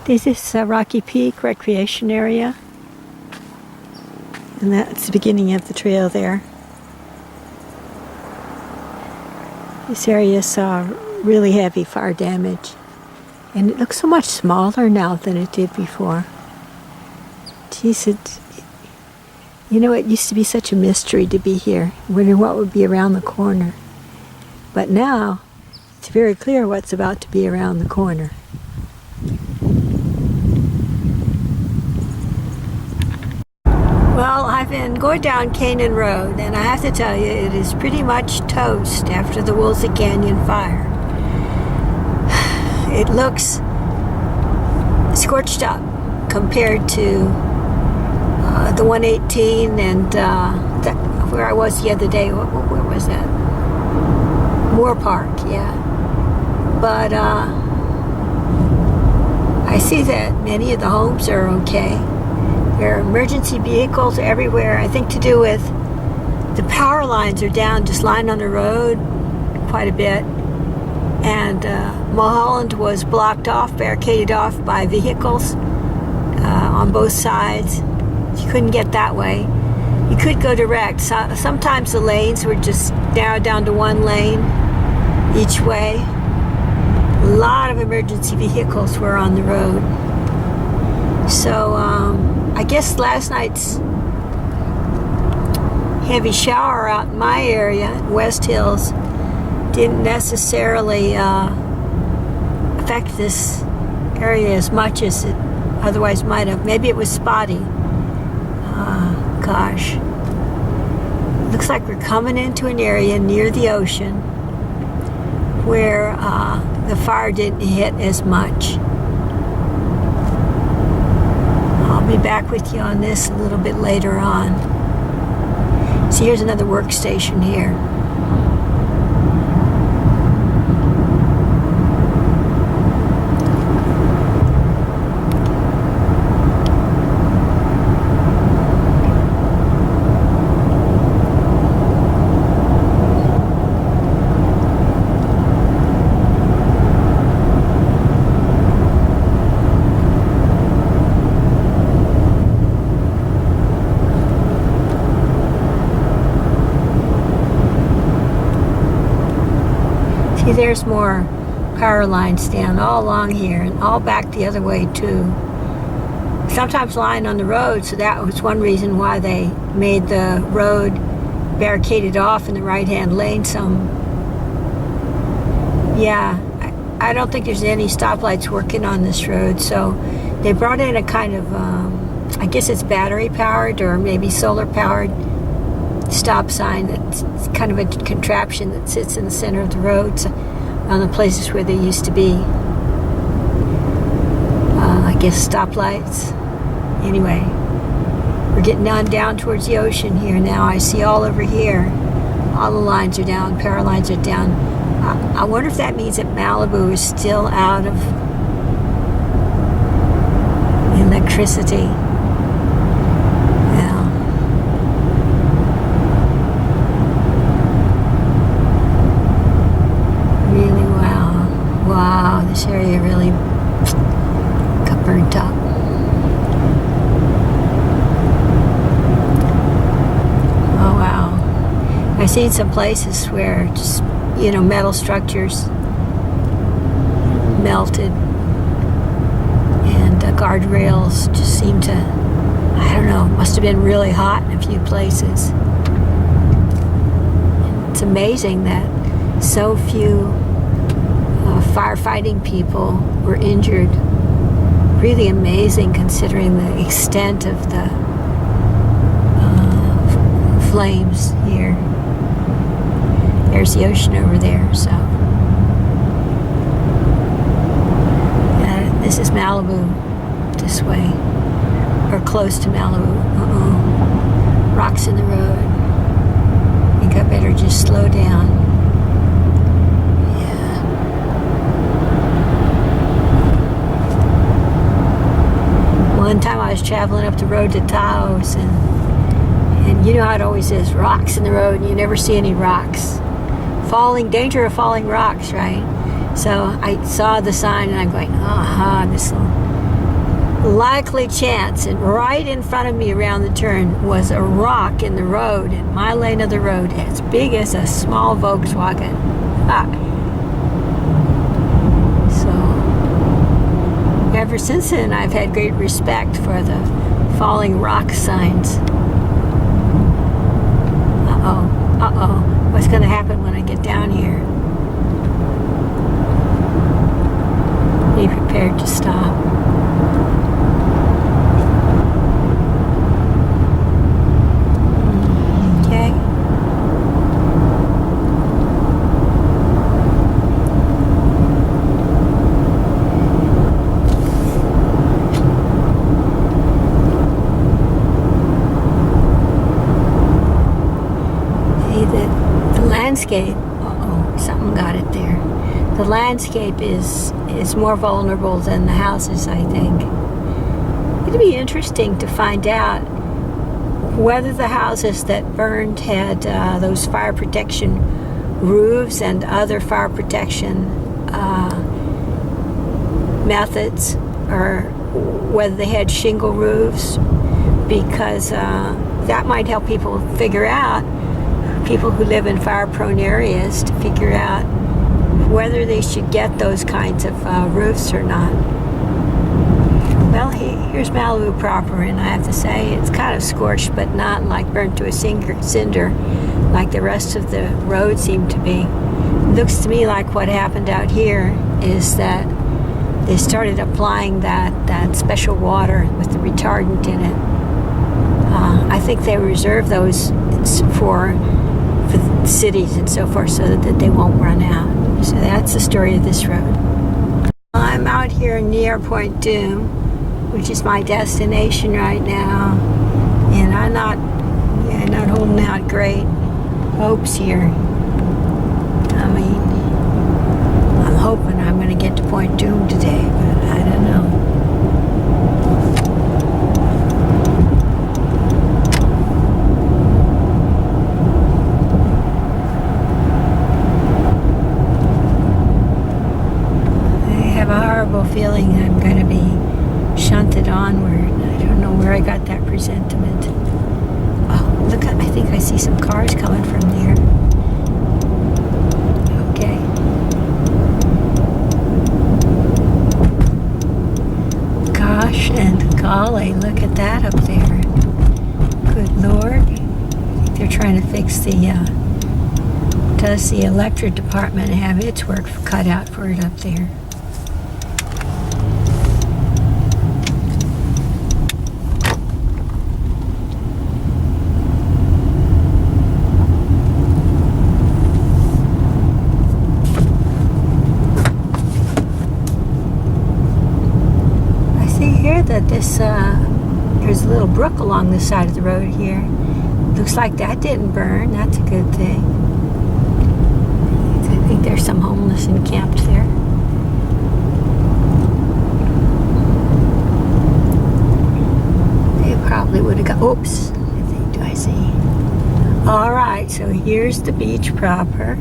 This is Rocky Peak Recreation Area, and that's the beginning of the trail there. This area saw really heavy fire damage, and it looks so much smaller now than it did before. Geez, you know, it used to be such a mystery to be here, wondering what would be around the corner. But now, it's very clear what's about to be around the corner. Well, I've been going down Canyon Road, and I have to tell you, it is pretty much toast after the Woolsey Canyon Fire. It looks scorched up compared to the 118 and where I was the other day. Where was that? Moore Park, yeah. But I see that many of the homes are okay. There are emergency vehicles everywhere. I think to do with the power lines are down, just lying on the road quite a bit. And Mulholland was blocked off, barricaded off by vehicles on both sides. You couldn't get that way. You could go direct. Sometimes the lanes were just narrowed down to one lane each way. A lot of emergency vehicles were on the road. So I guess last night's heavy shower out in my area, West Hills, didn't necessarily affect this area as much as it otherwise might have. Maybe it was spotty. Gosh. Looks like we're coming into an area near the ocean where the fire didn't hit as much. I'll be back with you on this a little bit later on. So here's another workstation here. See, there's more power lines down all along here and all back the other way too. Sometimes lying on the road, so that was one reason why they made the road barricaded off in the right-hand lane some. Yeah, I don't think there's any stoplights working on this road, so they brought in a kind of, I guess it's battery-powered or maybe solar-powered stop sign that's kind of a contraption that sits in the center of the roads on the places where they used to be I guess stoplights. Anyway, we're getting on down towards the ocean here now. I see all over here all the lines are down, power lines are down. I wonder if that means that Malibu is still out of electricity. Wow, this area really got burnt up. Oh wow. I've seen some places where just, you know, metal structures melted and guardrails just seemed to, I don't know, must have been really hot in a few places. It's amazing that so few firefighting people were injured. Really amazing considering the extent of the flames here. There's the ocean over there, so. This is Malibu, this way, or close to Malibu. Rocks in the road. I think I better just slow down. One time I was traveling up the road to Taos, and you know how it always is, rocks in the road, and you never see any rocks. Danger of falling rocks, right? So I saw the sign, and I'm going, aha, this will likely chance, and right in front of me around the turn was a rock in the road, in my lane of the road, as big as a small Volkswagen. So ever since then, I've had great respect for the falling rock signs. What's going to happen when I get down here? Be prepared to stop. Okay. The landscape, something got it there. The landscape is more vulnerable than the houses, I think. It'd be interesting to find out whether the houses that burned had those fire protection roofs and other fire protection methods, or whether they had shingle roofs, because that might help people figure out, people who live in fire-prone areas, to figure out whether they should get those kinds of roofs or not. Well, here's Malibu proper, and I have to say it's kind of scorched, but not like burnt to a cinder like the rest of the road seemed to be. It looks to me like what happened out here is that they started applying that special water with the retardant in it. I think they reserve those for cities and so forth, so that they won't run out. So that's the story of this road. I'm out here near Point Doom, which is my destination right now, and I'm not holding out great hopes here. I mean, I'm hoping I'm going to get to Point Doom today, but I don't know. Feeling I'm going to be shunted onward. I don't know where I got that presentiment. Oh, look, I think I see some cars coming from there. Okay. Gosh and golly, look at that up there. Good Lord. I think they're trying to fix does the electric department have its work cut out for it up there? That there's a little brook along the side of the road here. Looks like that didn't burn. That's a good thing. I think there's some homeless encamped there. They probably would have got, oops, do I see? All right, so here's the beach proper.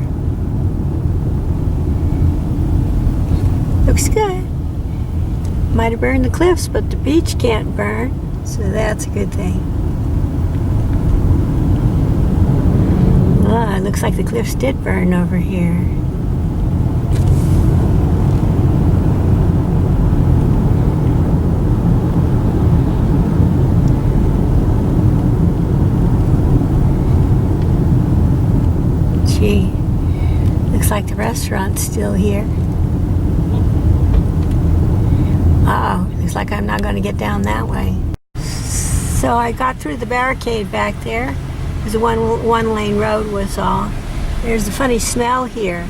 Looks good. Might have burned the cliffs, but the beach can't burn, so that's a good thing. It looks like the cliffs did burn over here. Gee, looks like the restaurant's still here. Looks like I'm not going to get down that way. So I got through the barricade back there, because the one lane road was all. There's a funny smell here.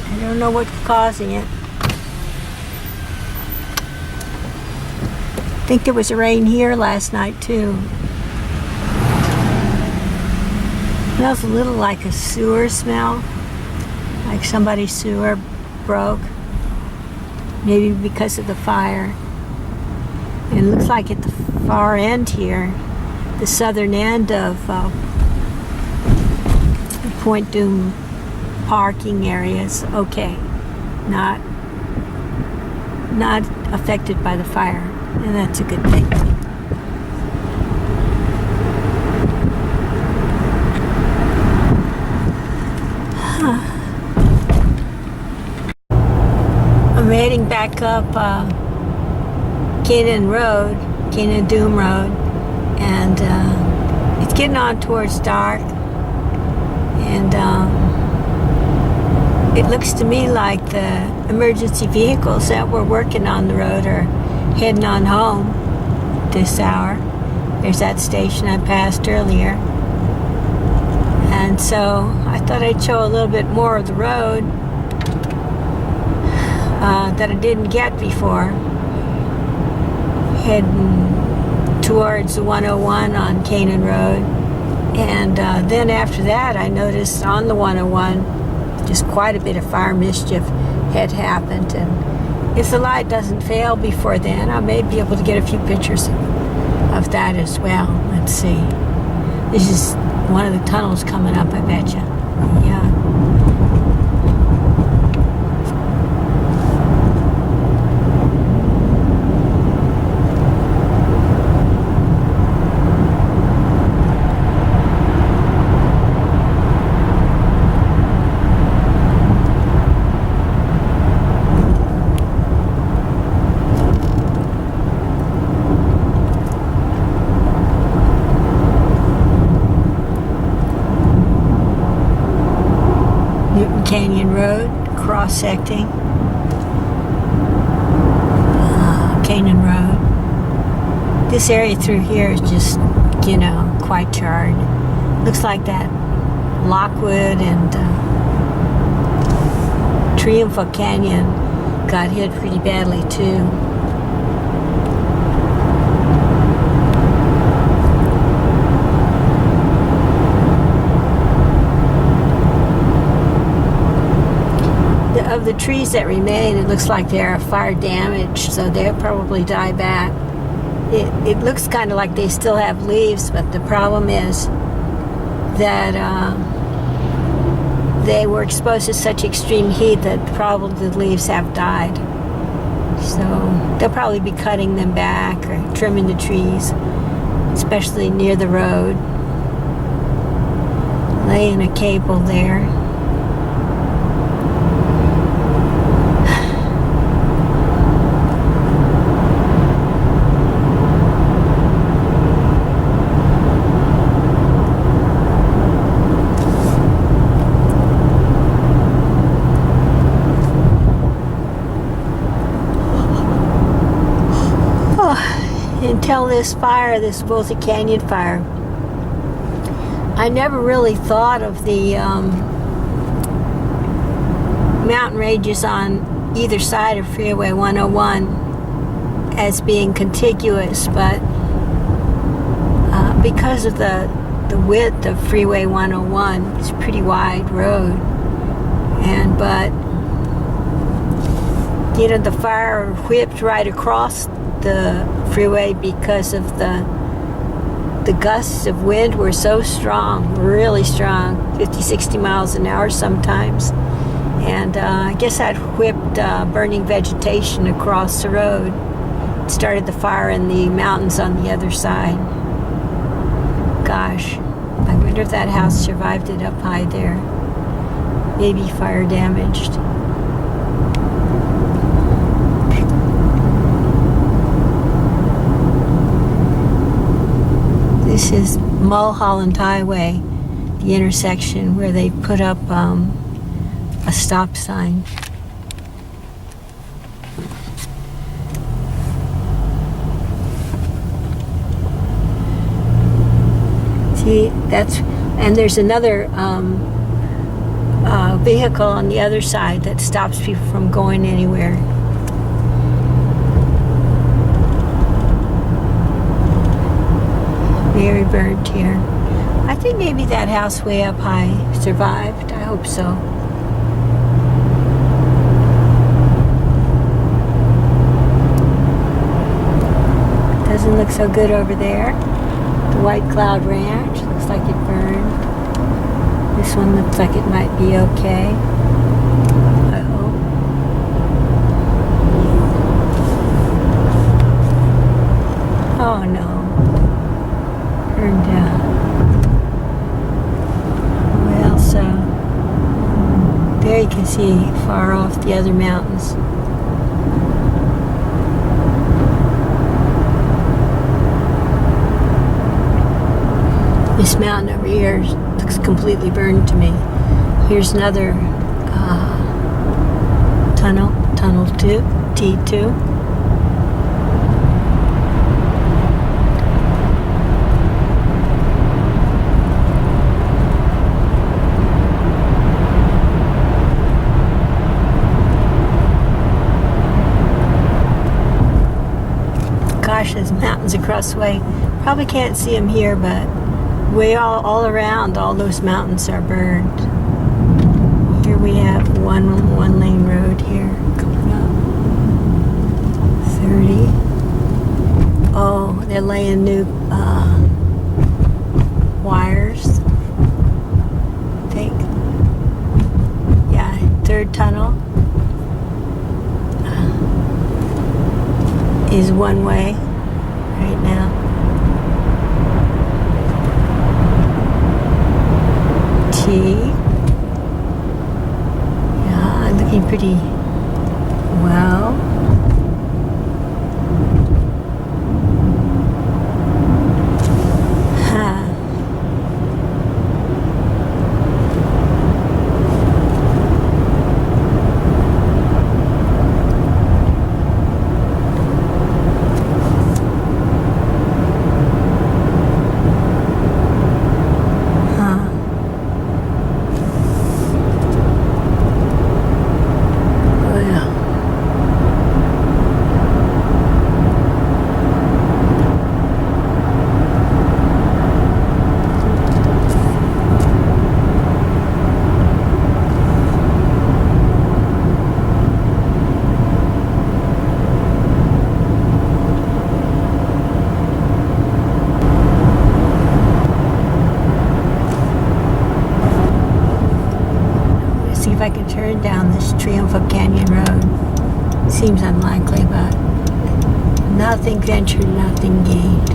I don't know what's causing it. I think there was a rain here last night too. It smells a little like a sewer smell, like somebody's sewer broke. Maybe because of the fire. And it looks like at the far end here, the southern end of Point Doom parking areas, okay, not affected by the fire. And that's a good thing. I'm heading back up Canyon Doom Road, and it's getting on towards dark, and it looks to me like the emergency vehicles that were working on the road are heading on home this hour. There's that station I passed earlier, and so I thought I'd show a little bit more of the road that I didn't get before, heading towards the 101 on Canyon Road. And then after that, I noticed on the 101 just quite a bit of fire mischief had happened, and if the light doesn't fail before then, I may be able to get a few pictures of that as well. Let's see. This is one of the tunnels coming up, I bet you. Yeah. Canyon Road, cross-secting Canyon Road. This area through here is just, quite charred. Looks like that Lockwood and Triumphal Canyon got hit pretty badly too. Of the trees that remain, it looks like they are fire damaged, so they'll probably die back. It looks kind of like they still have leaves, but the problem is that they were exposed to such extreme heat that probably the leaves have died. So they'll probably be cutting them back or trimming the trees, especially near the road. Laying a cable there. Until this fire, this Woolsey Canyon Fire, I never really thought of the mountain ranges on either side of Freeway 101 as being contiguous, but because of the width of Freeway 101, it's a pretty wide road, but the fire whipped right across the freeway because of the gusts of wind were so strong, really strong, 50-60 miles an hour sometimes, and I guess that whipped burning vegetation across the road. It started the fire in the mountains on the other side. Gosh, I wonder if that house survived it up high there. Maybe fire damaged. This is Mulholland Highway, the intersection where they put up a stop sign. See, and there's another vehicle on the other side that stops people from going anywhere. Very burnt here. I think maybe that house way up high survived. I hope so. Doesn't look so good over there. The White Cloud Ranch looks like it burned. This one looks like it might be okay. Oh no. Turned down. Well, so there you can see far off the other mountains. This mountain over here looks completely burned to me. Here's another tunnel 2, T2. Gosh, there's mountains across the way. Probably can't see them here, but way all around, all those mountains are burned. Here we have one lane road here coming up. 30. Oh, they're laying new wires. I think. Yeah, third tunnel is one way right now. Yeah, looking pretty well. If I can turn down this Triumphal Canyon Road. Seems unlikely, but nothing ventured, nothing gained.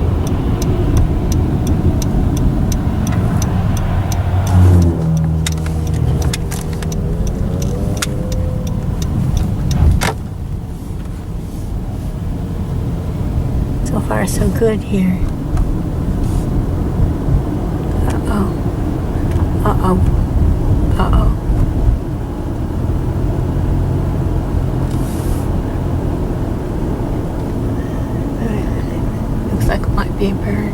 So far, so good here. Uh-oh. Uh-oh. Uh-oh. Might be a bird.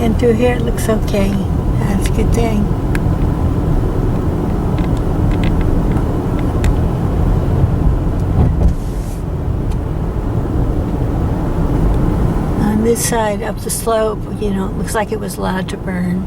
And through here it looks okay. That's a good thing. On this side up the slope, you know, it looks like it was allowed to burn.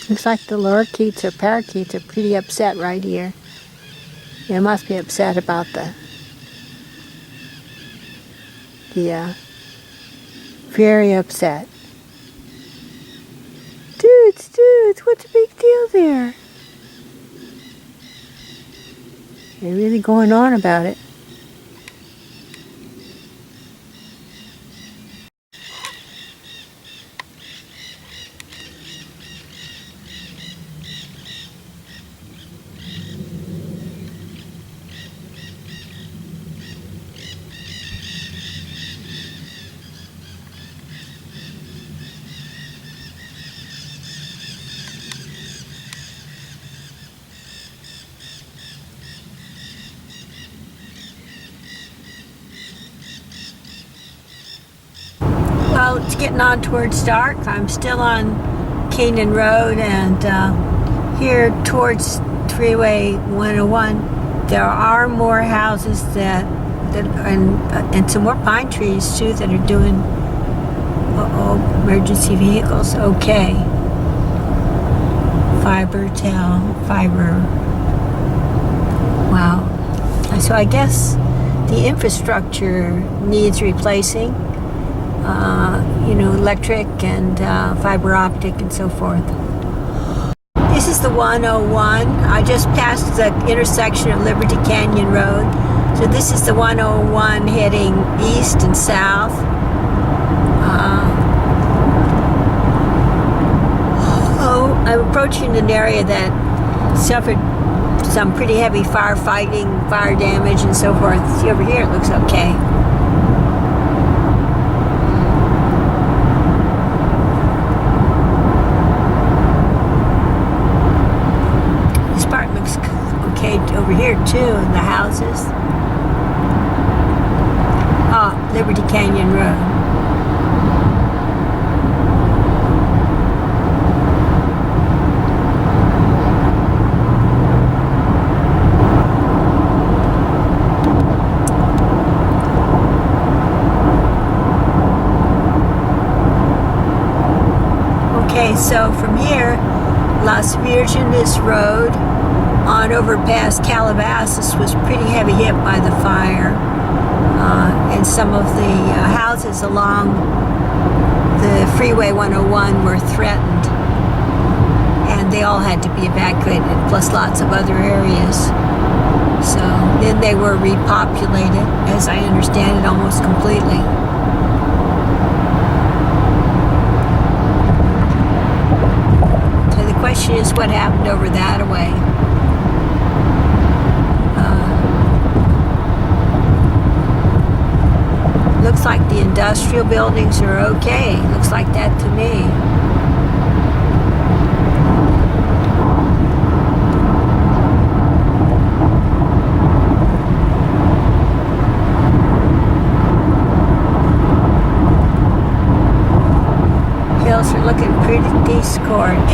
Looks like the lorikeets or parakeets are pretty upset right here. They must be upset about very upset. Dudes, what's the big deal there? They're really going on about it. Well, it's getting on towards dark. I'm still on Canyon Road and here towards Freeway 101. there are more houses and some more pine trees too that are doing emergency vehicles okay. Fiber. Wow. So I guess the infrastructure needs replacing. Electric and fiber optic and so forth. This is the 101. I just passed the intersection of Liberty Canyon Road. So this is the 101 heading east and south. I'm approaching an area that suffered some pretty heavy firefighting, fire damage and so forth. See over here, it looks okay. Over here too, in the houses. Liberty Canyon Road. Okay, so from here, Las Virgenes Road on over past Calabasas was pretty heavy hit by the fire, and some of the houses along the Freeway 101 were threatened, and they all had to be evacuated, plus lots of other areas. So then they were repopulated, as I understand it, almost completely. So the question is, what happened over that way? Looks like the industrial buildings are okay. Looks like that to me. Hills are looking pretty scorched.